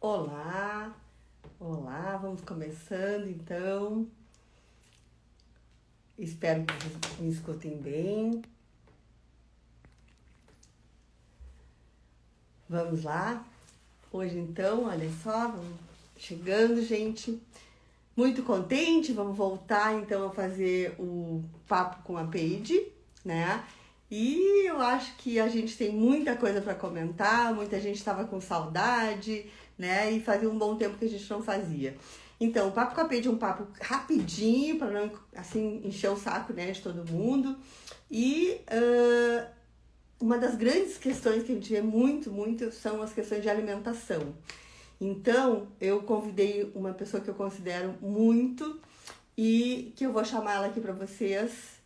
Olá, olá, vamos começando então. Espero que vocês me escutem bem. Vamos lá. Hoje então, olha só, vamos chegando, gente. Muito contente, vamos voltar então a fazer o papo com a Paige, né? E eu acho que a gente tem muita coisa para comentar, muita gente estava com saudade, né? E fazia um bom tempo que a gente não fazia. Então, o papo com a Paige é um papo rapidinho, para não assim encher o saco, né, de todo mundo. E uma das grandes questões que a gente vê muito são as questões de alimentação. Então, eu convidei uma pessoa que eu considero muito e que eu vou chamar ela aqui para vocês.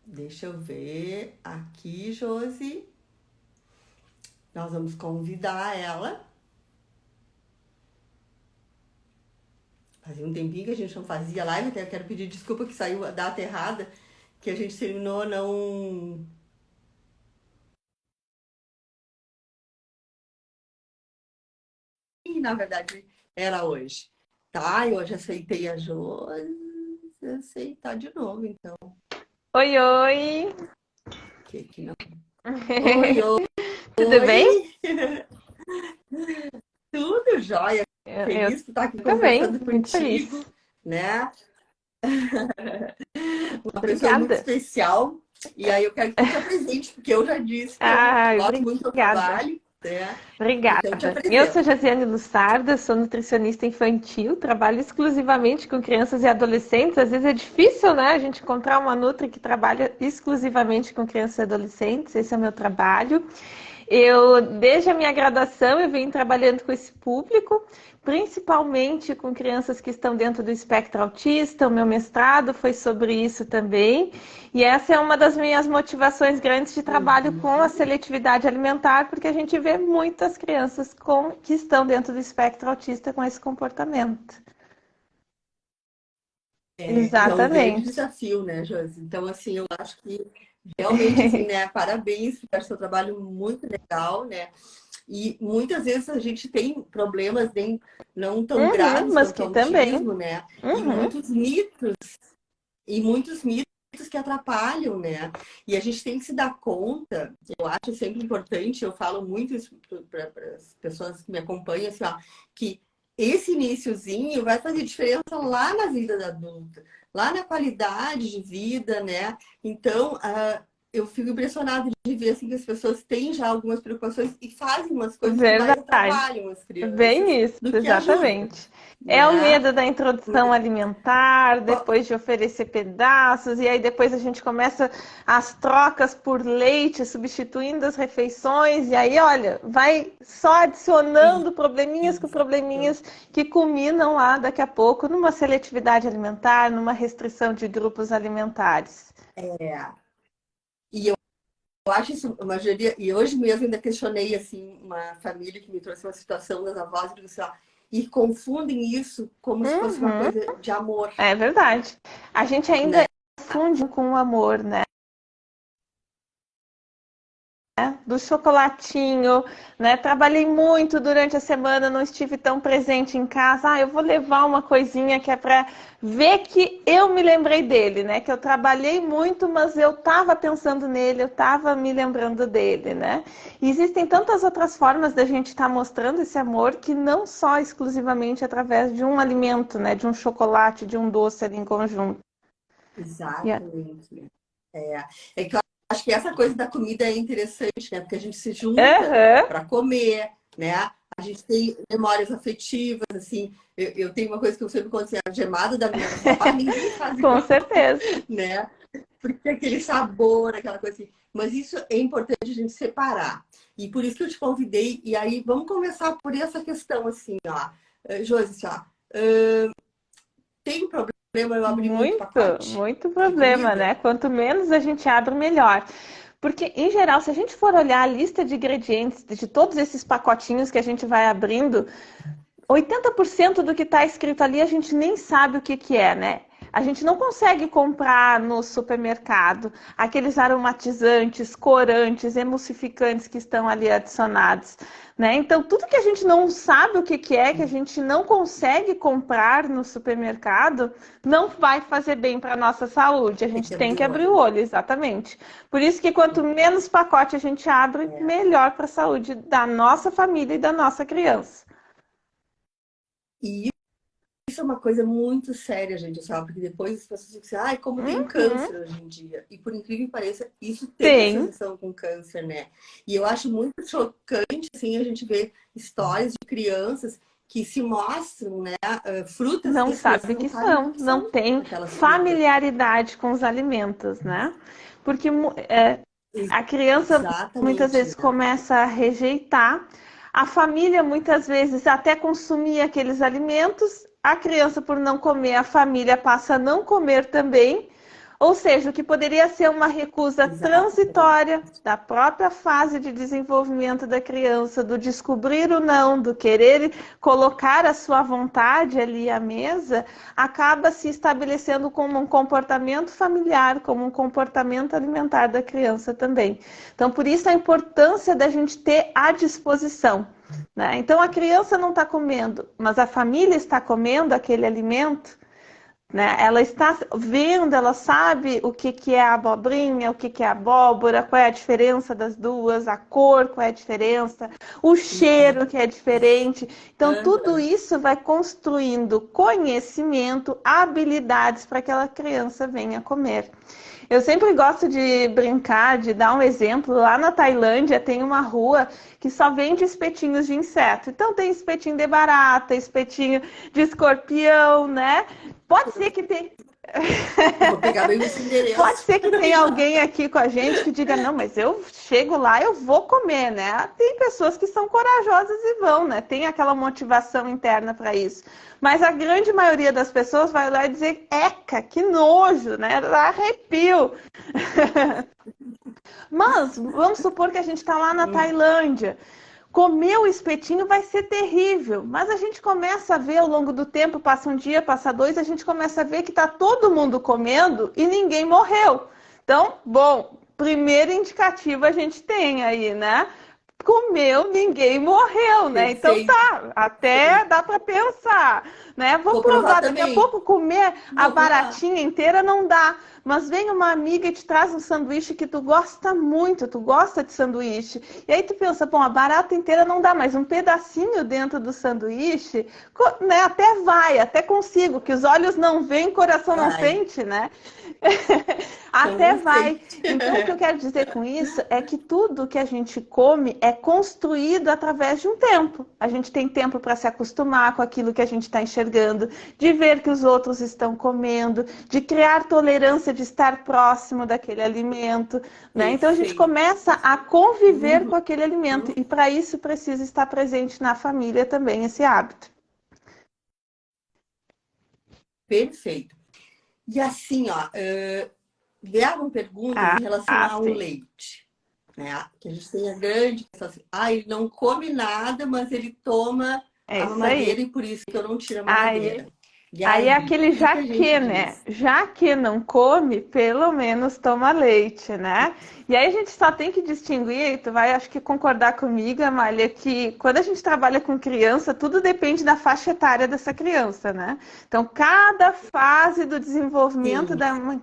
Deixa eu ver aqui, Josi. Nós vamos convidar ela. Fazia um tempinho que a gente não fazia live, até eu quero pedir desculpa que saiu a data errada, que a gente terminou não. E na verdade era hoje. Tá, eu hoje aceitei a Josi. Aceitar de novo, então. Oi, oi! Que não. Oi, Tudo bem? oi! Tudo jóia. Eu Feliz por estar aqui também, conversando muito feliz. contigo, né? Uma pessoa muito Obrigada. especial. E aí eu quero que tu te apresente, porque eu já disse que eu Ai, gosto muito do teu obrigada. trabalho, né? Então te Obrigada. Eu sou apresento. Josiane Lussarda, sou nutricionista infantil, trabalho exclusivamente com crianças e adolescentes. Às vezes é difícil, né, a gente encontrar uma nutri que trabalha exclusivamente com crianças e adolescentes. Esse é o meu trabalho. Desde a minha graduação, eu venho trabalhando com esse público, principalmente com crianças que estão dentro do espectro autista. O meu mestrado foi sobre isso também. E essa é uma das minhas motivações grandes de trabalho com a Uhum. seletividade alimentar, porque a gente vê muitas crianças que estão dentro do espectro autista com esse comportamento. E é um grande Exatamente. desafio, né, Josi? Então, assim, eu acho que realmente, assim, né, parabéns, porque eu acho seu trabalho muito legal, né? E muitas vezes a gente tem problemas nem, não tão Uhum, graves mas quanto o que também. autismo, né? Uhum. E muitos mitos que atrapalham, né? E a gente tem que se dar conta, eu acho sempre importante, eu falo muito isso para as pessoas que me acompanham, assim, ó, que esse iniciozinho vai fazer diferença lá na vida da adulta, lá na qualidade de vida, né? Então, eu fico impressionada de ver assim, que as pessoas têm já algumas preocupações e fazem umas coisas que mais Verdade. atrapalham as crianças Bem isso, do que ajudam, exatamente. É o né? medo da introdução alimentar, depois de oferecer pedaços, e aí depois a gente começa as trocas por leite, substituindo as refeições, e aí, olha, vai só adicionando probleminhas com Isso. probleminhas que culminam lá daqui a pouco numa seletividade alimentar, numa restrição de grupos alimentares. É. E eu acho isso uma maioria, e hoje mesmo ainda questionei assim uma família que me trouxe uma situação das avós e disse, ó, e confundem isso como se fosse uma Uhum, coisa de amor, é verdade. A gente ainda né? confunde com o amor, né? Do chocolatinho, né? Trabalhei muito durante a semana, não estive tão presente em casa. Eu vou levar uma coisinha que é para ver que eu me lembrei dele, né? Que eu trabalhei muito, mas eu estava pensando nele, eu estava me lembrando dele, né? E existem tantas outras formas da gente estar mostrando esse amor que não só exclusivamente através de um alimento, né? De um chocolate, de um doce ali em conjunto. Yeah. Exatamente. É, é que eu acho que essa coisa da comida é interessante, né? Porque a gente se junta Uhum, para comer, né? A gente tem memórias afetivas, assim. Eu tenho uma coisa que eu sempre conto assim, a gemada da minha avó, ninguém faz com igual, certeza. né? Porque aquele sabor, aquela coisa assim. Mas isso é importante a gente separar. E por isso que eu te convidei. E aí, vamos começar por essa questão, assim, ó. Josi, assim, ó. Tem problema eu abrir muito Muito, pacote muito de problema, comida? né? Quanto menos a gente abre, melhor. Porque, em geral, se a gente for olhar a lista de ingredientes de todos esses pacotinhos que a gente vai abrindo, 80% do que está escrito ali a gente nem sabe o que que é, né? A gente não consegue comprar no supermercado aqueles aromatizantes, corantes, emulsificantes que estão ali adicionados, né? Então, tudo que a gente não sabe o que é, que a gente não consegue comprar no supermercado, não vai fazer bem para a nossa saúde. A gente tem que abrir o olho, exatamente. Por isso que quanto menos pacote a gente abre, melhor para a saúde da nossa família e da nossa criança. E isso é uma coisa muito séria, gente, sabe? Porque depois as pessoas dizem, ai, como tem câncer hoje em dia. E por incrível que pareça, isso tem associação com câncer, né? E eu acho muito chocante, assim, a gente ver histórias de crianças que se mostram, né, frutas não que as sabe o não que sabem são, não tem familiaridade com os alimentos, né? Porque a criança muitas vezes começa a rejeitar, a família muitas vezes até consumir aqueles alimentos, a criança por não comer, a família passa a não comer também. Ou seja, o que poderia ser uma recusa transitória da própria fase de desenvolvimento da criança, do descobrir o não, do querer colocar a sua vontade ali à mesa, acaba se estabelecendo como um comportamento familiar, como um comportamento alimentar da criança também. Então, por isso a importância da gente ter à disposição, né? Então, a criança não está comendo, mas a família está comendo aquele alimento, né? Ela está vendo, ela sabe o que é a abobrinha, o que é a abóbora, qual é a diferença das duas, a cor, qual é a diferença, o cheiro que é diferente. Então, tudo isso vai construindo conhecimento, habilidades para que aquela criança venha comer. Eu sempre gosto de brincar, de dar um exemplo. Lá na Tailândia tem uma rua que só vende espetinhos de inseto. Então tem espetinho de barata, espetinho de escorpião, né? Pode ser que tenha... Vou pegar bem esse endereço. Pode ser que tenha alguém aqui com a gente que diga, não, mas eu chego lá, eu vou comer, né? Tem pessoas que são corajosas e vão, né? Tem aquela motivação interna para isso. Mas a grande maioria das pessoas vai lá e dizer, eca, que nojo, né? Arrepio. Mas vamos supor que a gente está lá na Tailândia. Comer o espetinho vai ser terrível, mas a gente começa a ver ao longo do tempo, passa um dia, passa dois, a gente começa a ver que está todo mundo comendo e ninguém morreu. Então, bom, primeiro indicativo a gente tem aí, né? Comeu, ninguém morreu, né? Perfeito. Então tá, até dá para pensar, né? Vou provar daqui a pouco comer a baratinha inteira não dá. Mas vem uma amiga e te traz um sanduíche que tu gosta muito, tu gosta de sanduíche. E aí tu pensa, bom, a barata inteira não dá, mas um pedacinho dentro do sanduíche, né, até consigo, que os olhos não veem, o coração não sente, né? Até vai. Então, o que eu quero dizer com isso é que tudo que a gente come é construído através de um tempo. A gente tem tempo para se acostumar com aquilo que a gente está enxergando, de ver que os outros estão comendo, de criar tolerância de estar próximo daquele alimento, né? Então a gente começa a conviver com aquele alimento e para isso precisa estar presente na família também esse hábito. Perfeito. E assim, ó, vieram perguntas em relação ao leite, né? Que a gente tem a grande questão assim, ele não come nada, mas ele toma a mamadeira e por isso que eu não tiro a mamadeira. Aí é aquele já que, né? Já que não come, pelo menos toma leite, né? E aí a gente só tem que distinguir, e tu vai, acho que concordar comigo, Amália, que quando a gente trabalha com criança, tudo depende da faixa etária dessa criança, né? Então, cada fase do desenvolvimento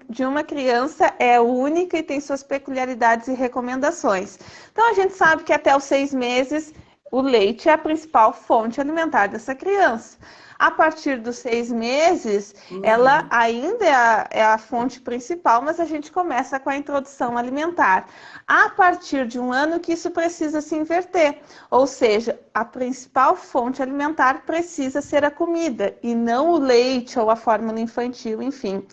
de uma criança é única e tem suas peculiaridades e recomendações. Então, a gente sabe que até os 6 meses, o leite é a principal fonte alimentar dessa criança. A partir dos 6 meses, ela ainda é a fonte principal, mas a gente começa com a introdução alimentar. A partir de 1 ano que isso precisa se inverter, ou seja, a principal fonte alimentar precisa ser a comida e não o leite ou a fórmula infantil, enfim.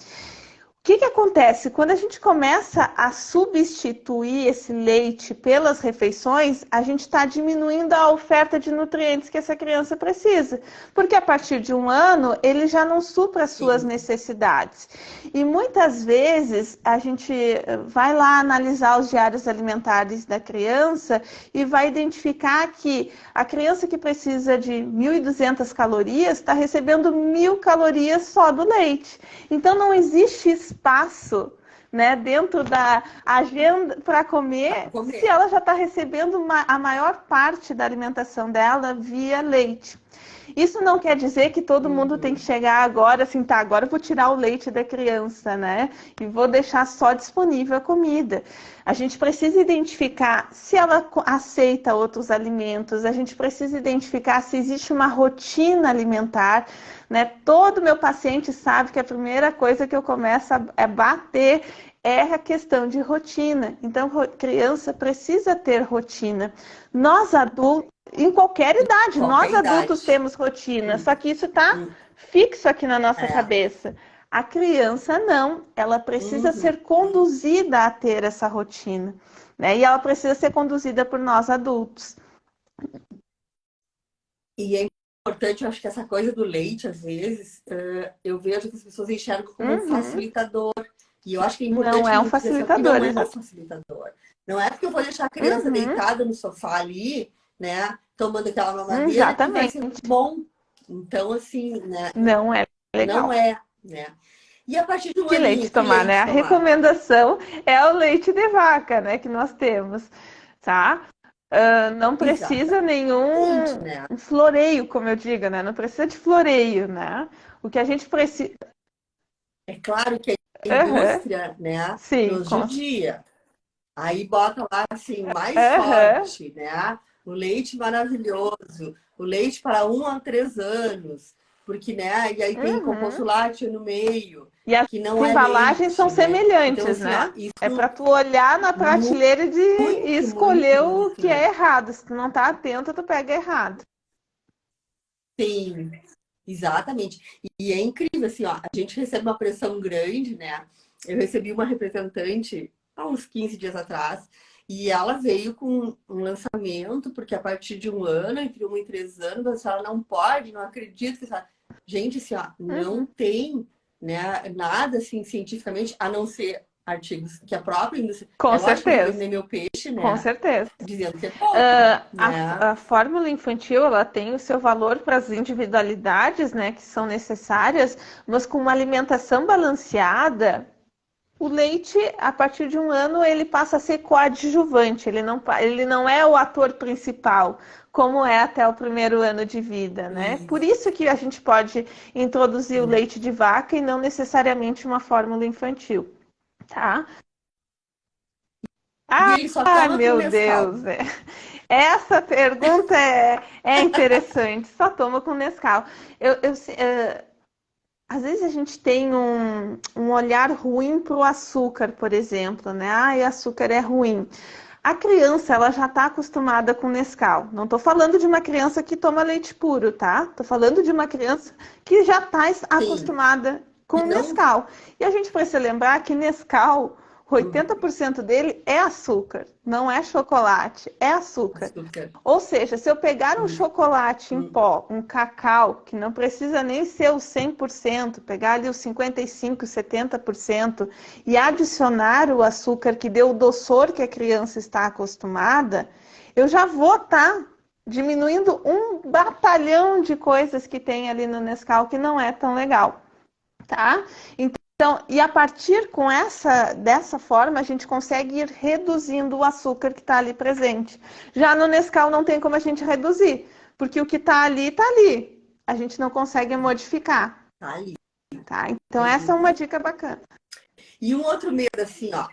O que acontece? Quando a gente começa a substituir esse leite pelas refeições, a gente está diminuindo a oferta de nutrientes que essa criança precisa. Porque a partir de 1 ano, ele já não supra as suas Sim. necessidades. E muitas vezes a gente vai lá analisar os diários alimentares da criança e vai identificar que a criança que precisa de 1.200 calorias está recebendo 1.000 calorias só do leite. Então não existe espaço, né, dentro da agenda para comer, se ela já está recebendo a maior parte da alimentação dela via leite. Isso não quer dizer que todo mundo tem que chegar agora, assim, tá, agora eu vou tirar o leite da criança, né? E vou deixar só disponível a comida. A gente precisa identificar se ela aceita outros alimentos, a gente precisa identificar se existe uma rotina alimentar, né? Todo meu paciente sabe que a primeira coisa que eu começo a bater é a questão de rotina. Então, criança precisa ter rotina. Nós adultos, em qualquer idade, nós adultos temos rotina, só que isso está fixo aqui na nossa cabeça. A criança não, ela precisa ser conduzida a ter essa rotina, né? E ela precisa ser conduzida por nós adultos. E é importante, eu acho que essa coisa do leite, às vezes, eu vejo que as pessoas enxergam como um facilitador. E eu acho que é importante não é um dizer assim, facilitador, não é um facilitador. Não é porque eu vou deixar a criança deitada no sofá ali, né, tomando aquela mamadeira, exatamente, que vai ser bom. Então, assim, né? Não é legal. Não é, né? E a partir de um Que aninho, leite tomar, né? A recomendação é o leite de vaca, né? Que nós temos, tá? Não precisa nenhum floreio, como eu digo, né? Não precisa de floreio, né? O que a gente precisa... É claro que a indústria, né, nos judia. Aí bota lá, assim, mais forte, né? O leite maravilhoso, o leite para 1 a 3 anos, porque, né? E aí tem composto lácteo no meio. E as que não embalagens leite, são semelhantes, então, assim, né? Ó, é para tu olhar na prateleira e escolher o que é errado. Se tu não tá atento, tu pega errado. Sim, exatamente. E é incrível, assim, ó, a gente recebe uma pressão grande, né? Eu recebi uma representante há uns 15 dias atrás, e ela veio com um lançamento, porque a partir de 1 ano, entre 1 e 3 anos, ela não pode, não acredita. Gente, assim, ó, não tem, né, nada assim cientificamente, a não ser artigos que a própria indústria... Com certeza. Vender meu peixe, né? Com certeza. Dizendo que é pouco, a fórmula infantil, ela tem o seu valor para as individualidades, né, que são necessárias, mas com uma alimentação balanceada, o leite, a partir de 1 ano, ele passa a ser coadjuvante, ele não é o ator principal, como é até o 1º ano de vida, né? Por isso que a gente pode introduzir o leite de vaca e não necessariamente uma fórmula infantil, tá? Meu Deus! Essa pergunta é interessante. Só toma com Nescau. Às vezes a gente tem um olhar ruim para o açúcar, por exemplo, né? Ai, açúcar é ruim. A criança, ela já está acostumada com Nescau. Não estou falando de uma criança que toma leite puro, tá? Estou falando de uma criança que já está acostumada com Nescau. E a gente precisa lembrar que Nescau, 80% dele é açúcar, não é chocolate, é açúcar. Ou seja, se eu pegar um chocolate em pó, um cacau, que não precisa nem ser o 100%, pegar ali os 55%, 70% e adicionar o açúcar que deu o doçor que a criança está acostumada, eu já vou estar diminuindo um batalhão de coisas que tem ali no Nescau que não é tão legal, tá? Então, e a partir dessa forma, a gente consegue ir reduzindo o açúcar que está ali presente. Já no Nescau não tem como a gente reduzir, porque o que está ali, está ali. A gente não consegue modificar. Tá ali. Tá? Então, essa é uma dica bacana. E um outro medo, assim, ó.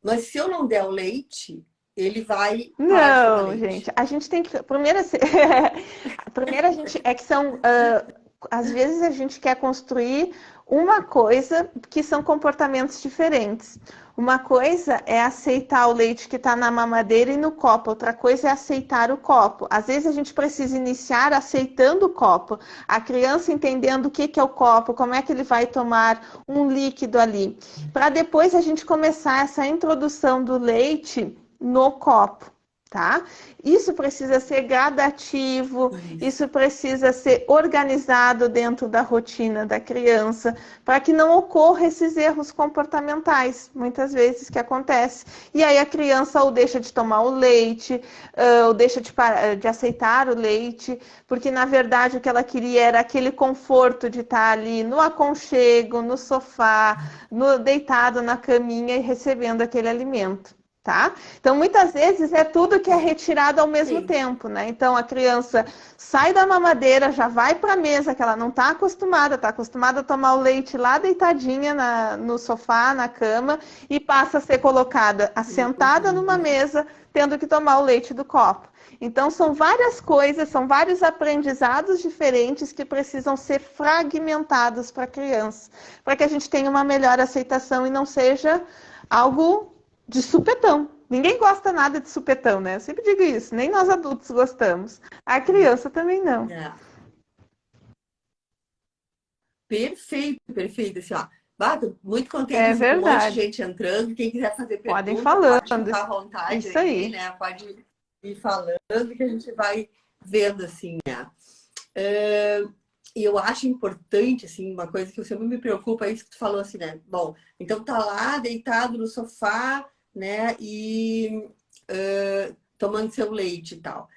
Mas se eu não der o leite, ele vai... Não, gente. A gente tem que... Primeiro, a gente... É que são... às vezes a gente quer construir Uma coisa que são comportamentos diferentes. Uma coisa é aceitar o leite que está na mamadeira e no copo, outra coisa é aceitar o copo. Às vezes a gente precisa iniciar aceitando o copo, a criança entendendo o que que é o copo, como é que ele vai tomar um líquido ali, para depois a gente começar essa introdução do leite no copo. Tá? Isso precisa ser gradativo, isso precisa ser organizado dentro da rotina da criança, para que não ocorra esses erros comportamentais, muitas vezes que acontece. E aí a criança ou deixa de tomar o leite, ou deixa de aceitar o leite, porque na verdade o que ela queria era aquele conforto de estar ali no aconchego, no sofá, deitado na caminha e recebendo aquele alimento. Tá? Então, muitas vezes é tudo que é retirado ao mesmo Sim. tempo, né? Então, a criança sai da mamadeira, já vai para a mesa, que ela não está acostumada a tomar o leite lá deitadinha no sofá, na cama, e passa a ser colocada assentada numa mesa, tendo que tomar o leite do copo. Então, são várias coisas, são vários aprendizados diferentes que precisam ser fragmentados para a criança, para que a gente tenha uma melhor aceitação e não seja algo de supetão. Ninguém gosta nada de supetão, né? Eu sempre digo isso, nem nós adultos gostamos. A criança também não. É. Perfeito, perfeito. Assim, ó. Bah, tô muito contente É assim, com um monte de verdade. gente entrando. Quem quiser fazer Podem pergunta, pode falando. ficar à vontade Isso aí, aí. né? Pode ir falando que a gente vai vendo assim, né? E eu acho importante, assim, uma coisa que eu sempre me preocupa, é isso que tu falou, assim, né? Bom, então tá lá, deitado no sofá, né? E tomando seu leite e tal.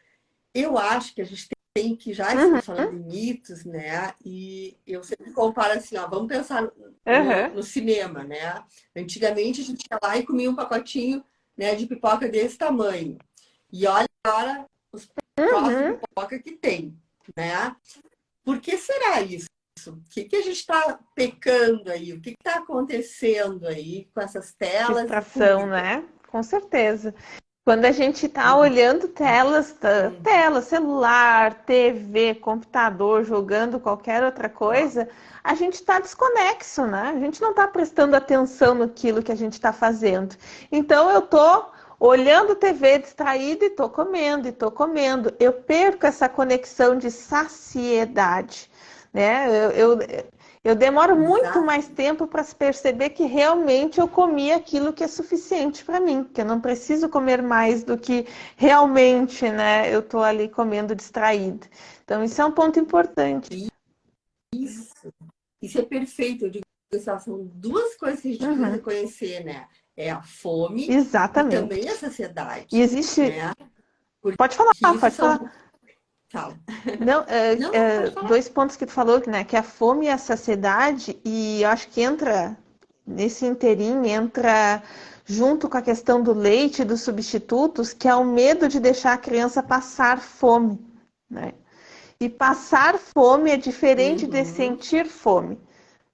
Eu acho que a gente tem que, já Uhum. estamos falando em mitos, né? E eu sempre comparo assim, ó, vamos pensar Uhum. no cinema, né? Antigamente a gente ia lá e comia um pacotinho, né, de pipoca desse tamanho. E olha agora os troços de Uhum. pipoca que tem, né? Por que será isso? O que a gente está pecando aí? O que está acontecendo aí com essas telas e Distração, comida? né? Com certeza. Quando a gente está olhando telas, Hum, tela, celular, TV, computador, jogando qualquer outra coisa, a gente está desconexo, né? A gente não está prestando atenção naquilo que a gente está fazendo. Então eu estou olhando TV distraída e estou comendo, e estou comendo. Eu perco essa conexão de saciedade, né? Eu demoro muito exato. mais tempo para perceber que realmente eu comi aquilo que é suficiente para mim, que eu não preciso comer mais do que realmente, né, eu estou ali comendo distraída. Então, isso é um ponto importante. Isso. Isso é perfeito. Eu digo que são duas coisas que a gente precisa Uhum, conhecer, né? É a fome e também a exatamente. E saciedade, existe. né? Pode falar, Porque isso pode falar. são. Fala. Não, Não, pode falar. dois pontos que tu falou, né, que é a fome e a saciedade, e eu acho que entra nesse inteirinho, entra junto com a questão do leite e dos substitutos, que é o medo de deixar a criança passar fome, né? E passar fome é diferente de Uhum. sentir fome.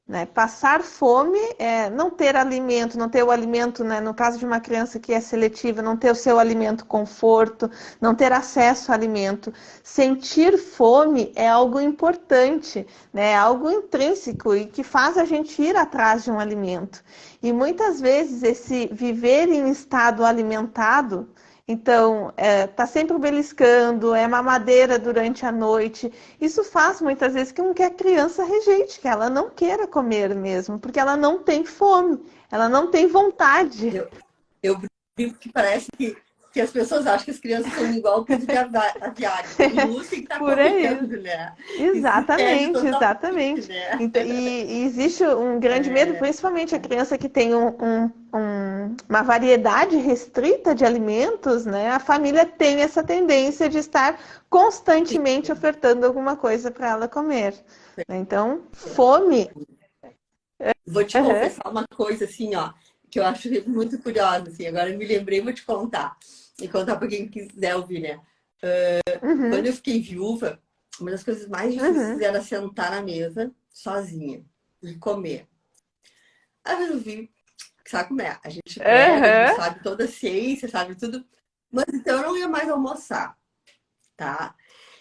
Né? Passar fome é não ter alimento, não ter o alimento, né? No caso de uma criança que é seletiva, não ter o seu alimento conforto, não ter acesso ao alimento. Sentir fome é algo importante, né? É algo intrínseco e que faz a gente ir atrás de um alimento. E muitas vezes esse viver em estado alimentado, então, tá sempre beliscando, é mamadeira durante a noite. Isso faz muitas vezes com que a criança rejeite, que ela não queira comer mesmo, porque ela não tem fome, ela não tem vontade. Eu brinco que parece que as pessoas acham que as crianças são igual o piso de aviário. Tem luz tem que estar Por aí. comendo, né? Isso perde Exatamente, totalmente, exatamente. né? Então, e existe um grande medo, principalmente a criança que tem uma variedade restrita de alimentos, né? A família tem essa tendência de estar constantemente ofertando alguma coisa para ela comer. Né? Então, fome. Vou te Uhum, confessar uma coisa assim, ó, que eu acho muito curiosa, assim. Agora eu me lembrei, vou te contar. E contar para quem quiser ouvir, né? Quando uhum, eu fiquei viúva, uma das coisas mais difíceis uhum, era sentar na mesa sozinha e comer. Aí eu resolvi, sabe como é? A gente prega, a gente uhum. sabe toda a ciência, sabe tudo. Mas então eu não ia mais almoçar, tá?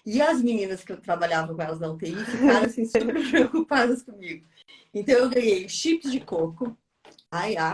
E as meninas que eu trabalhava com elas na UTI ficaram assim, super preocupadas comigo. Então eu ganhei chips de coco,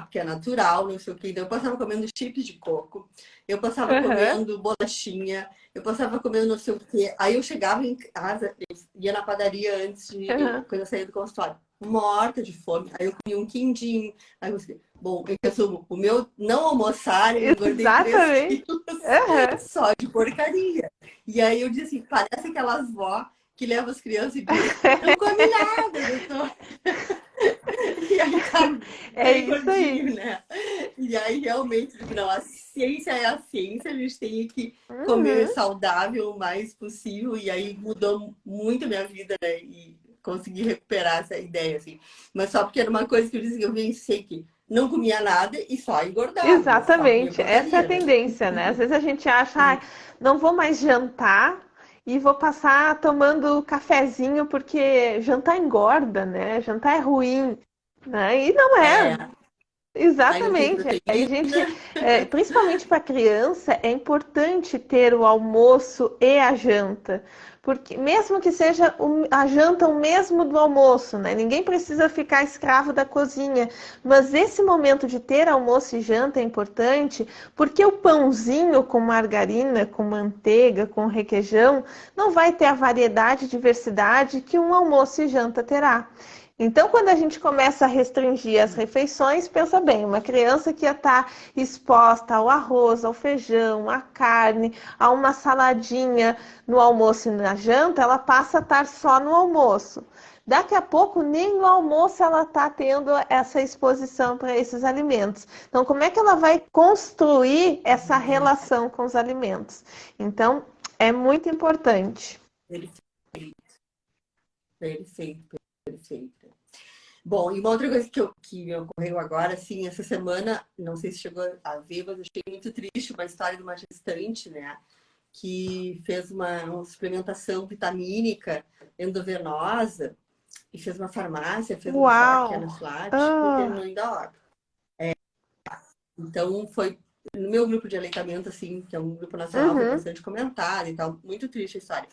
porque é natural, não sei o quê. Então eu passava comendo chips de coco, eu passava Aham, comendo bolachinha, eu passava comendo não sei o quê. Aí eu chegava em casa, eu ia na padaria antes de aham. quando eu saía do consultório, morta de fome. Aí eu comia um quindim. Aí eu disse, bom, em resumo, o meu não almoçar, eu engordei 3 Exatamente. quilos Aham. só de porcaria. E aí eu disse assim, parece aquelas vó que levam as crianças e diz, não come nada, doutor. E aí tá É bem isso aí. gordinho, né? E aí realmente, não, a ciência é a ciência, a gente tem que comer Uhum. saudável o mais possível, e aí mudou muito a minha vida, né? E consegui recuperar essa ideia, assim. Mas só porque era uma coisa que eu disse que eu venci que não comia nada e só engordava, só comia Exatamente, essa é a porcaria, né? tendência, né? Às vezes a gente acha, não vou mais jantar e vou passar tomando cafezinho porque jantar engorda, né? Jantar é ruim, né? E não é. É, aí não tem Exatamente. Aí a gente, proteína. principalmente para criança, é importante ter o almoço e a janta, porque mesmo que seja a janta o mesmo do almoço, né? Ninguém precisa ficar escravo da cozinha, mas esse momento de ter almoço e janta é importante, porque o pãozinho com margarina, com manteiga, com requeijão, não vai ter a variedade e diversidade que um almoço e janta terá. Então, quando a gente começa a restringir as refeições, pensa bem, uma criança que ia estar exposta ao arroz, ao feijão, à carne, a uma saladinha no almoço e na janta, ela passa a estar só no almoço. Daqui a pouco, nem no almoço ela está tendo essa exposição para esses alimentos. Então, como é que ela vai construir essa relação com os alimentos? Então, é muito importante. Perfeito, perfeito, perfeito. Bom, e uma outra coisa que me ocorreu agora, assim, essa semana, não sei se chegou a ver, mas eu achei muito triste uma história de uma gestante, né? Que fez uma suplementação vitamínica endovenosa e fez uma farmácia, fez um choque Uau! anafilático e Ah, terminou indo à óbito. Então, foi no meu grupo de aleitamento, assim, que é um grupo nacional, foi uhum. bastante comentado e tal. Muito triste a história.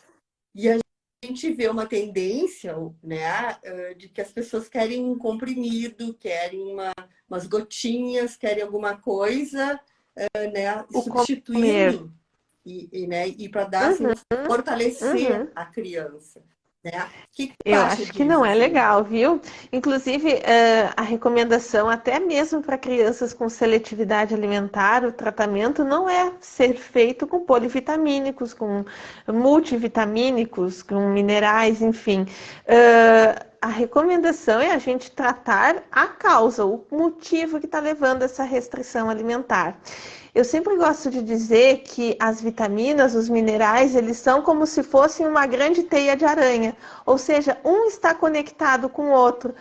E a gente vê uma tendência, né, de que as pessoas querem um comprimido, querem umas gotinhas, querem alguma coisa, né, O comer. substituindo né, e para dar assim, Uhum, fortalecer uhum. a criança, né? O que tu Eu acha acho que não disso, é assim? legal, viu? Inclusive, a recomendação, até mesmo para crianças com seletividade alimentar, o tratamento não é ser feito com polivitamínicos, com multivitamínicos, com minerais, enfim. A recomendação é a gente tratar a causa, o motivo que está levando essa restrição alimentar. Eu sempre gosto de dizer que as vitaminas, os minerais, eles são como se fossem uma grande teia de aranha, ou seja, um está conectado com o outro.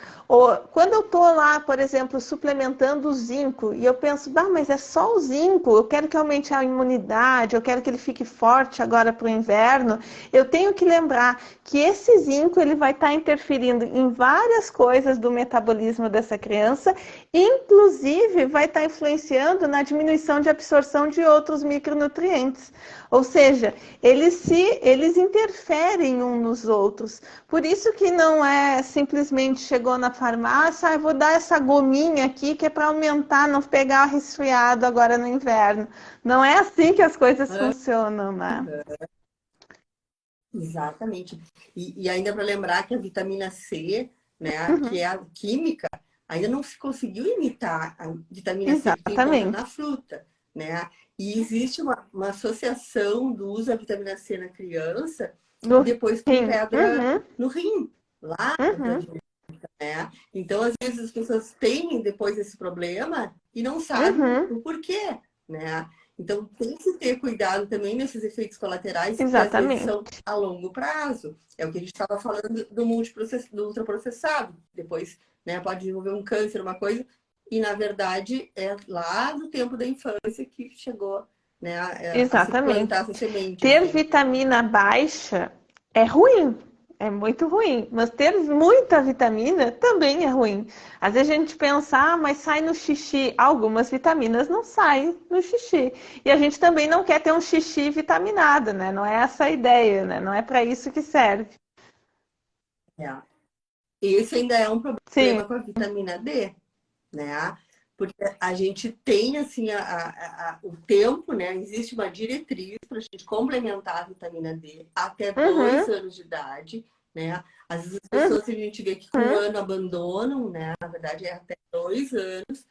Quando eu estou lá, por exemplo, suplementando o zinco, e eu penso, mas é só o zinco, eu quero que aumente a imunidade, eu quero que ele fique forte agora para o inverno, eu tenho que lembrar que esse zinco ele vai estar interferindo em várias coisas do metabolismo dessa criança, inclusive vai estar influenciando na diminuição de absorção de outros micronutrientes. Ou seja, eles interferem uns nos outros. Por isso que não é simplesmente chegou na farmácia, vou dar essa gominha aqui que é para aumentar, não pegar resfriado agora no inverno. Não é assim que as coisas funcionam, né? Exatamente. E ainda para lembrar que a vitamina C, né, que Uhum, é a química, ainda não se conseguiu imitar a vitamina C que tu encontra exatamente. na fruta, né? E existe uma associação do uso da vitamina C na criança No e depois com rim. pedra Uhum, no rim, lá na uhum, direita, né? Então, às vezes, as pessoas têm depois esse problema e não sabem uhum, o porquê, né? Então, tem que ter cuidado também nesses efeitos colaterais, que às vezes exatamente. são a longo prazo. É o que a gente estava falando do ultraprocessado. Depois, né, pode desenvolver um câncer, uma coisa, e na verdade é lá do tempo da infância que chegou, né, a se Exatamente. plantar essa semente, Ter assim. vitamina baixa é ruim. é muito ruim. Mas ter muita vitamina também é ruim. Às vezes a gente pensa, ah, mas sai no xixi. Algumas vitaminas não saem no xixi. E a gente também não quer ter um xixi vitaminado, né? Não é essa a ideia, né? Não é para isso que serve. É. Esse ainda é um Sim. problema com a vitamina D, né? Porque a gente tem, assim, o tempo, né? Existe uma diretriz para a gente complementar a vitamina D até dois Uhum, anos de idade, né? Às vezes as uhum. pessoas a gente vê que com um ano abandonam, né? Na verdade, é até 2 anos,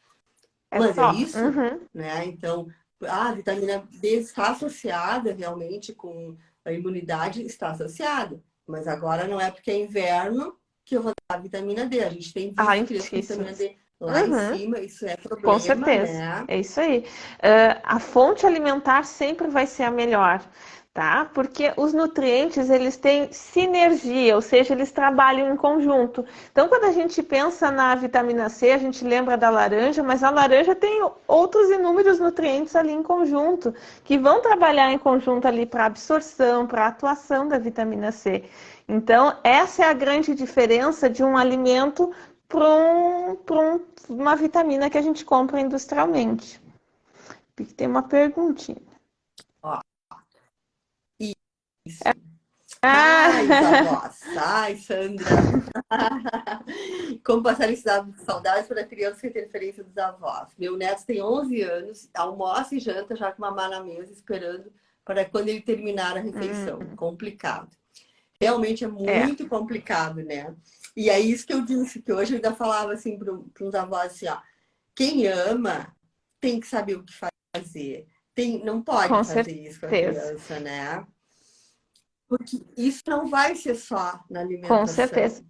É mas é só. isso, Uhum. né? Então, a vitamina D está associada realmente com a imunidade, está associada. Mas agora não é porque é inverno que eu vou dar vitamina D. A gente tem visto crianças com vitamina Altíssimas. D lá em Uhum. cima, isso é Com problema, certeza, né? é isso aí. A fonte alimentar sempre vai ser a melhor, tá? Porque os nutrientes, eles têm sinergia, ou seja, eles trabalham em conjunto. Então, quando a gente pensa na vitamina C, a gente lembra da laranja, mas a laranja tem outros inúmeros nutrientes ali em conjunto, que vão trabalhar em conjunto ali para absorção, para atuação da vitamina C. Então, essa é a grande diferença de um alimento para uma vitamina que a gente compra industrialmente. Porque tem uma perguntinha. Ó, isso. Ai, os Ah, avós. Ai, Sandra. Como passar esses hábitos saudáveis para criança sem interferência dos avós. Meu neto tem 11 anos, almoça e janta já com mamá na mesa, esperando para quando ele terminar a refeição. Complicado. Realmente é é, muito complicado, né? E é isso que eu disse, que hoje eu ainda falava assim para os avós assim, ó, quem ama tem que saber o que fazer. Não pode com fazer isso com a certeza. criança, né? Porque isso não vai ser só na Com certeza. alimentação.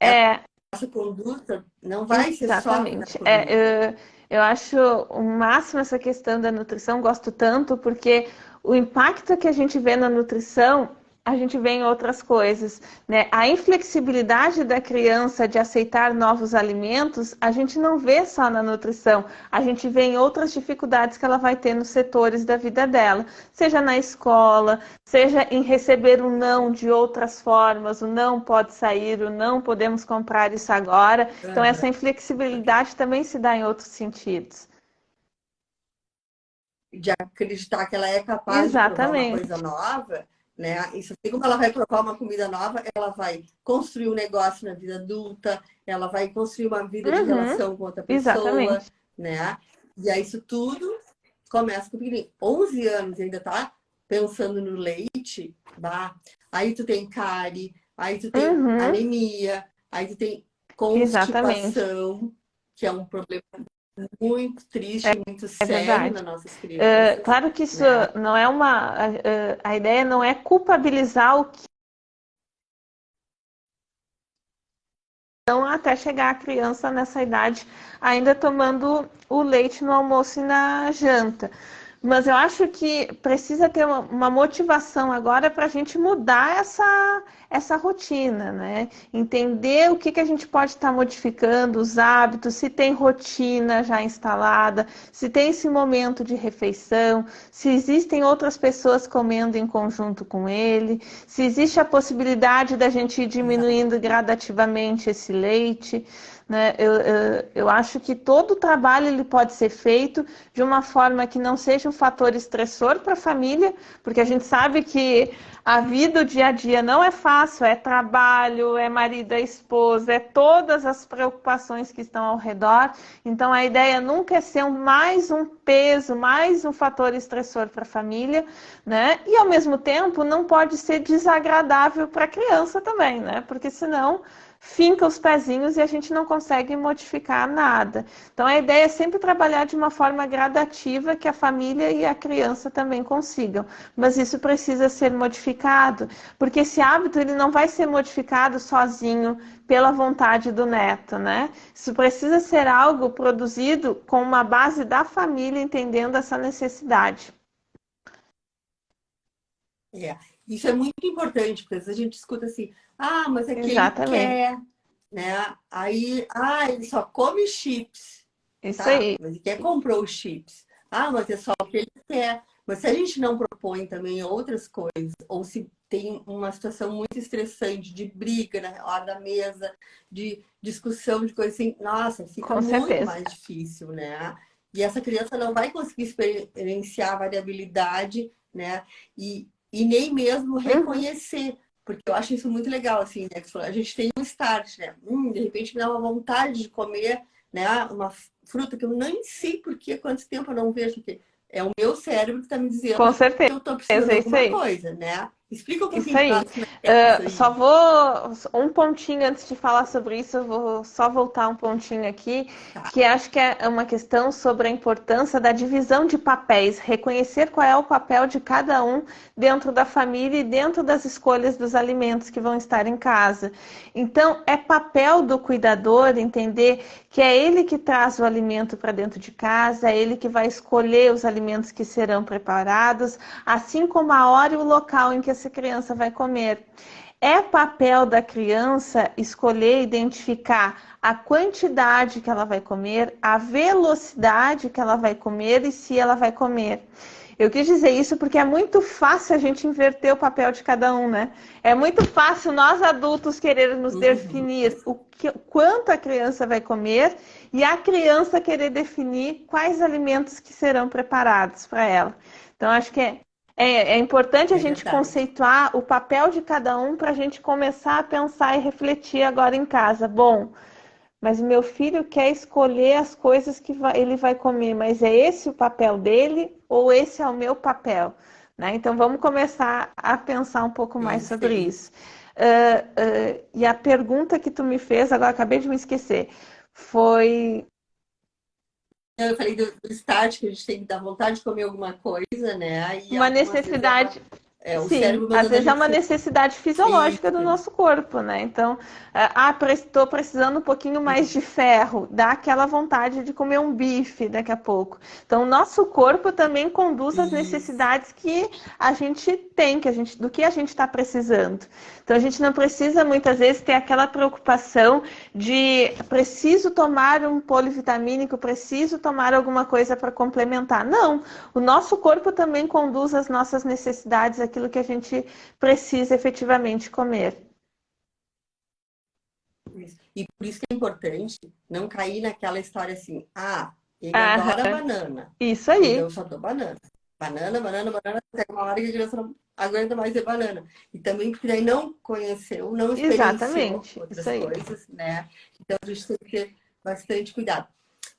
É, Essa conduta não vai ser só na exatamente. comida. Eu acho o máximo essa questão da nutrição, gosto tanto, porque o impacto que a gente vê na nutrição, a gente vê em outras coisas, né? A inflexibilidade da criança de aceitar novos alimentos, a gente não vê só na nutrição, a gente vê em outras dificuldades que ela vai ter nos setores da vida dela, seja na escola, seja em receber o não de outras formas, o não pode sair, o não podemos comprar isso agora. Então, essa inflexibilidade também se dá em outros sentidos. De acreditar que ela é capaz de provar uma coisa Exatamente. nova, né? Isso assim como ela vai provar uma comida nova, ela vai construir um negócio na vida adulta, ela vai construir uma vida de Uhum, relação com outra pessoa, exatamente. né? E aí isso tudo começa com o pequenininho. 11 anos ainda tá pensando no leite, bah. Aí tu tem cárie, aí tu tem Uhum, anemia, aí tu tem exatamente. constipação, que é um problema muito triste, muito É sério nas verdade. nossas crianças, Claro que isso né? não é uma. A ideia não é culpabilizar o que não até chegar a criança nessa idade ainda tomando o leite no almoço e na janta. Mas eu acho que precisa ter uma motivação agora para a gente mudar essa rotina, né? Entender o que a gente pode estar modificando, os hábitos, se tem rotina já instalada, se tem esse momento de refeição, se existem outras pessoas comendo em conjunto com ele, se existe a possibilidade da gente ir diminuindo gradativamente esse leite. Né? Eu acho que todo o trabalho ele pode ser feito de uma forma que não seja um fator estressor para a família, porque a gente sabe que a vida, o dia a dia não é fácil, é trabalho, é marido, é esposa, é todas as preocupações que estão ao redor. Então a ideia nunca é ser mais um peso, mais um fator estressor para a família, né? E ao mesmo tempo não pode ser desagradável para a criança também, né? Porque senão finca os pezinhos e a gente não consegue modificar nada. Então a ideia é sempre trabalhar de uma forma gradativa que a família e a criança também consigam. Mas isso precisa ser modificado, porque esse hábito ele não vai ser modificado sozinho pela vontade do neto, né? Isso precisa ser algo produzido com uma base da família entendendo essa necessidade. É. Isso é muito importante, porque às vezes a gente escuta assim, ah, mas é que ele Exatamente. quer, né? Aí, ah, ele só come chips. Isso Tá, aí. mas ele quer comprou os chips. Ah, mas é só o que ele quer. Mas se a gente não propõe também outras coisas, ou se tem uma situação muito estressante de briga na hora da mesa, de discussão, de coisa assim, nossa, fica Com muito certeza. mais difícil, né? E essa criança não vai conseguir experienciar a variabilidade, né? E nem mesmo Uhum. reconhecer, porque eu acho isso muito legal, assim, né? Que a gente tem um start, né? De repente me dá uma vontade de comer, né? Uma fruta que eu nem sei por quê, quanto tempo eu não vejo, porque é o meu cérebro que está me dizendo Com que certeza, eu estou precisando de é isso alguma aí. coisa, né? Explica um Isso pouquinho para aí. nós como é que é isso Só aí. vou um pontinho antes de falar sobre isso, eu vou só voltar um pontinho aqui, Tá. que acho que é uma questão sobre a importância da divisão de papéis, reconhecer qual é o papel de cada um dentro da família e dentro das escolhas dos alimentos que vão estar em casa. Então, é papel do cuidador entender que é ele que traz o alimento para dentro de casa, é ele que vai escolher os alimentos que serão preparados, assim como a hora e o local em que essa criança vai comer. É papel da criança escolher identificar a quantidade que ela vai comer, a velocidade que ela vai comer e se ela vai comer. Eu quis dizer isso porque é muito fácil a gente inverter o papel de cada um, né? É muito fácil nós adultos querermos Uhum. definir quanto a criança vai comer e a criança querer definir quais alimentos que serão preparados para ela. Então, acho que é importante a É gente verdade. conceituar o papel de cada um para a gente começar a pensar e refletir agora em casa. Bom, mas meu filho quer escolher as coisas que ele vai comer, mas é esse o papel dele ou esse é o meu papel? Né? Então vamos começar a pensar um pouco mais sobre Perfeito. isso. E a pergunta que tu me fez, agora acabei de me esquecer, foi Eu falei do start, que a gente tem que dar vontade de comer alguma coisa, né? Aí uma algumas vezes é necessidade. o Sim, cérebro às mandando a vezes é gente uma comer. necessidade fisiológica do Isso. nosso corpo, né? Então, estou precisando um pouquinho mais de ferro, dá aquela vontade de comer um bife daqui a pouco. Então, o nosso corpo também conduz as Isso. necessidades que a gente tem, do que a gente está precisando. Então, a gente não precisa muitas vezes ter aquela preocupação de preciso tomar um polivitamínico, preciso tomar alguma coisa para complementar. Não, o nosso corpo também conduz as nossas necessidades, aquilo que a gente precisa efetivamente comer. Isso. E por isso que é importante não cair naquela história assim, ele adora Aham, banana, isso então eu aí, só dou banana. Banana, banana, banana, até uma hora que a criança não aguenta mais ter banana. E também porque daí não conheceu, não experienciou exatamente, isso outras aí. coisas, né? Então a gente tem que ter bastante cuidado.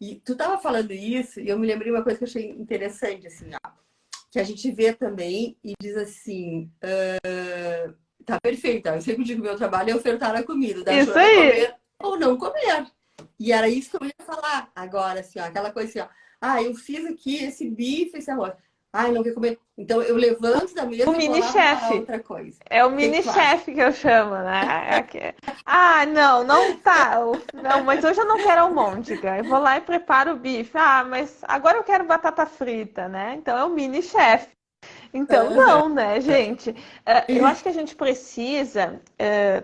E tu estava falando isso, e eu me lembrei uma coisa que eu achei interessante, assim, ó, que a gente vê também e diz assim, tá perfeito. Eu sempre digo que meu trabalho é ofertar a comida, da Isso Joana aí. comer ou não comer. E era isso que eu ia falar agora, assim, ó, aquela coisa assim, ó. Eu fiz aqui esse bife, esse arroz. Não quer comer. Então eu levanto da O mesa e vou lá preparar mini-chefe. outra coisa. É o O que que tu acha? mini-chefe que eu chamo, né? Não, não tá. Não, mas hoje eu não quero almôndega. Eu vou lá e preparo o bife. Mas agora eu quero batata frita, né? Então é o mini-chefe. Então, Aham. não, né, gente? Eu acho que a gente precisa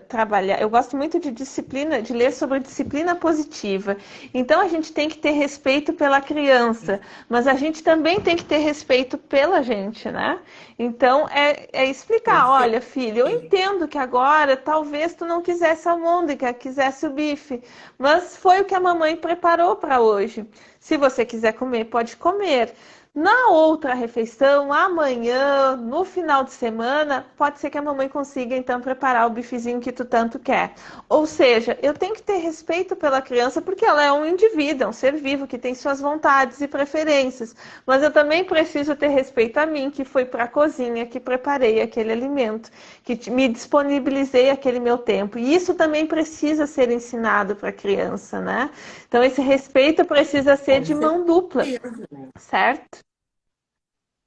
trabalhar. Eu gosto muito de disciplina, de ler sobre disciplina positiva. Então, a gente tem que ter respeito pela criança, mas a gente também tem que ter respeito pela gente, né? Então, é explicar: Perfeito. olha, filho, eu entendo que agora talvez tu não quisesse a almôndega, quisesse o bife, mas foi o que a mamãe preparou para hoje. Se você quiser comer, pode comer. Na outra refeição, amanhã, no final de semana, pode ser que a mamãe consiga então preparar o bifezinho que tu tanto quer. Ou seja, eu tenho que ter respeito pela criança porque ela é um indivíduo, é um ser vivo que tem suas vontades e preferências. Mas eu também preciso ter respeito a mim, que fui para a cozinha, que preparei aquele alimento, que me disponibilizei aquele meu tempo. E isso também precisa ser ensinado para a criança, né? Então esse respeito precisa ser Com de mão dupla, certeza, né? certo?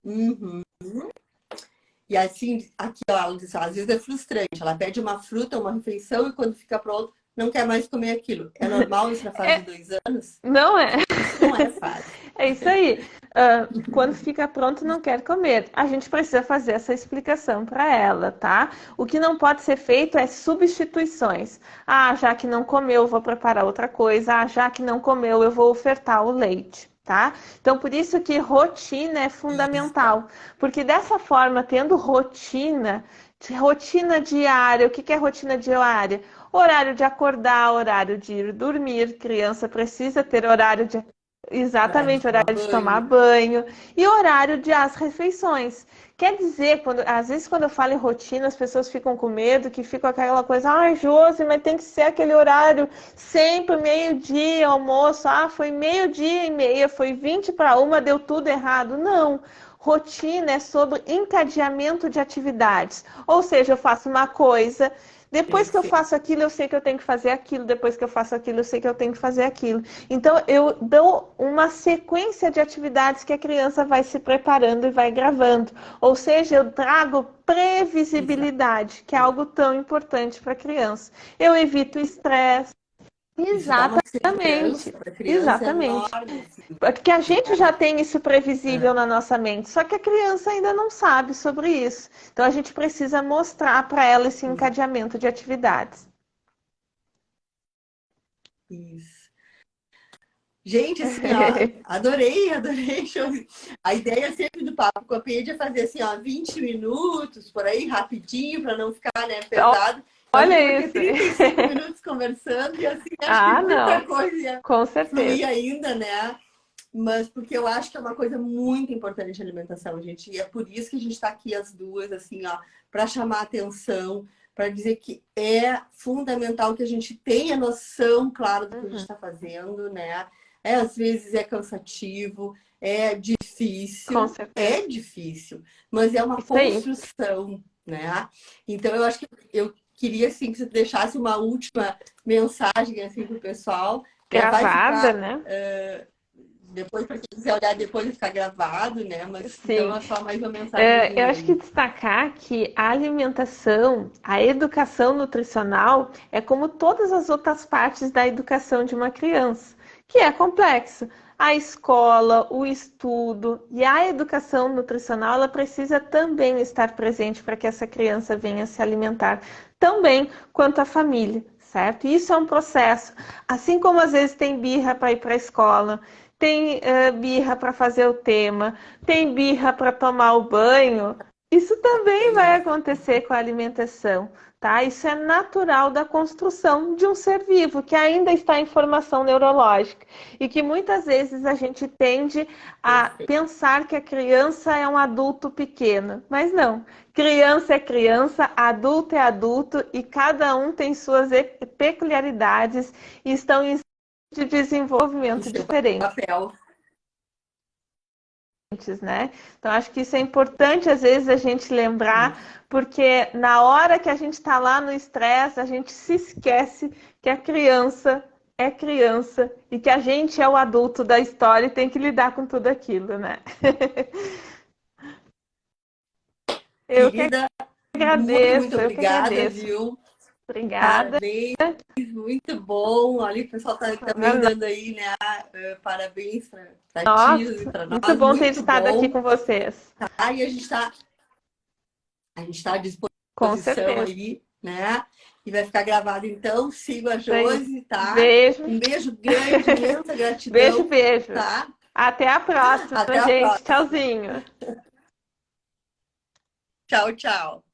Uhum. E assim, aqui, ó, ela diz, às vezes é frustrante. Ela pede uma fruta, uma refeição, e quando fica pronto, não quer mais comer aquilo. É normal isso na fase de É, 2 anos? não é. Porque isso não é fácil. É isso aí. Quando fica pronto, não quer comer. A gente precisa fazer essa explicação para ela, tá? O que não pode ser feito é substituições. Já que não comeu, eu vou preparar outra coisa. Já que não comeu, eu vou ofertar o leite. Tá? Então, por isso que rotina é Isso. fundamental, porque dessa forma, tendo rotina, Rotina diária, o que é rotina diária? Horário de acordar, horário de ir dormir, criança precisa ter horário de... Horário de Exatamente, tomar horário de tomar banho. banho e horário de as refeições. Quer dizer, às vezes quando eu falo em rotina, as pessoas ficam com medo, que fica aquela coisa, ai, Josi, mas tem que ser aquele horário sempre meio-dia, almoço, foi meio-dia e meia, foi 20 para uma, deu tudo errado. Não. Rotina é sobre encadeamento de atividades. Ou seja, eu faço uma coisa, depois que eu Perfeito. faço aquilo, eu sei que eu tenho que fazer aquilo, depois que eu faço aquilo, eu sei que eu tenho que fazer aquilo. Então, eu dou uma sequência de atividades que a criança vai se preparando e vai gravando. Ou seja, eu trago previsibilidade, que é algo tão importante para a criança. Eu evito estresse. Isso dá uma segurança Exatamente. para a criança Exatamente. enorme, assim, Porque a gente né? já tem isso previsível É, na nossa mente, só que a criança ainda não sabe sobre isso. Então a gente precisa mostrar para ela esse exato. encadeamento de atividades. Isso. Gente, assim, ó, adorei, adorei. A ideia sempre do Papo com a Peide é fazer assim, ó, 20 minutos, por aí, rapidinho, para não ficar, né, pesado. Nós Olha estamos aqui há isso. 35 minutos conversando e, assim, acho que Ah, muita não. coisa ia Com certeza. fluir ainda, né? Mas porque eu acho que é uma coisa muito importante a alimentação, gente. E é por isso que a gente está aqui as duas, assim, ó, para chamar a atenção, para dizer que é fundamental que a gente tenha noção, claro, do que a gente Uhum. está fazendo, né? Às vezes é cansativo, Com certeza. é difícil, mas é uma Isso aí. construção, né? Então eu acho que eu queria assim que você deixasse uma última mensagem assim para o pessoal, né? Vai Gravada, ficar né? depois, para quem quiser olhar depois, ficar gravado, né? Mas então Sim. é só mais uma mensagenzinha Eu acho que mesmo. destacar que a alimentação, a educação nutricional é como todas as outras partes da educação de uma criança, que é complexo. A escola, o estudo e a educação nutricional, ela precisa também estar presente para que essa criança venha se alimentar tão bem quanto a família, certo? E isso é um processo. Assim como às vezes tem birra para ir para a escola, tem birra para fazer o tema, tem birra para tomar o banho, isso também vai Exato. acontecer com a alimentação, tá? Isso é natural da construção de um ser vivo que ainda está em formação neurológica e que muitas vezes a gente tende a Perfeito. pensar que a criança é um adulto pequeno, mas não. Criança é criança, adulto é adulto e cada um tem suas peculiaridades e estão em de O desenvolvimento seu diferentes. papel. Né? Então, acho que isso é importante, às vezes, a gente lembrar, Isso. porque na hora que a gente está lá no estresse, a gente se esquece que a criança é criança e que a gente é o adulto da história e tem que lidar com tudo aquilo, né? Eu que Querida, muito, muito agradeço, eu que obrigada, agradeço. viu? Obrigada. Parabéns, muito bom. Olha, o pessoal tá também dando aí, né? Parabéns para ti e Nossa, para muito nós, bom ter muito estado aqui bom. com vocês. Tá? E a gente tá à Com disposição certeza. aí, né? E vai ficar gravado então. Siga a Isso aí. Josi, tá? Beijo. Um beijo grande, imensa Beijo, gratidão, beijo. tá? Até a próxima, Até a gente. próxima. Tchauzinho. Tchau, tchau.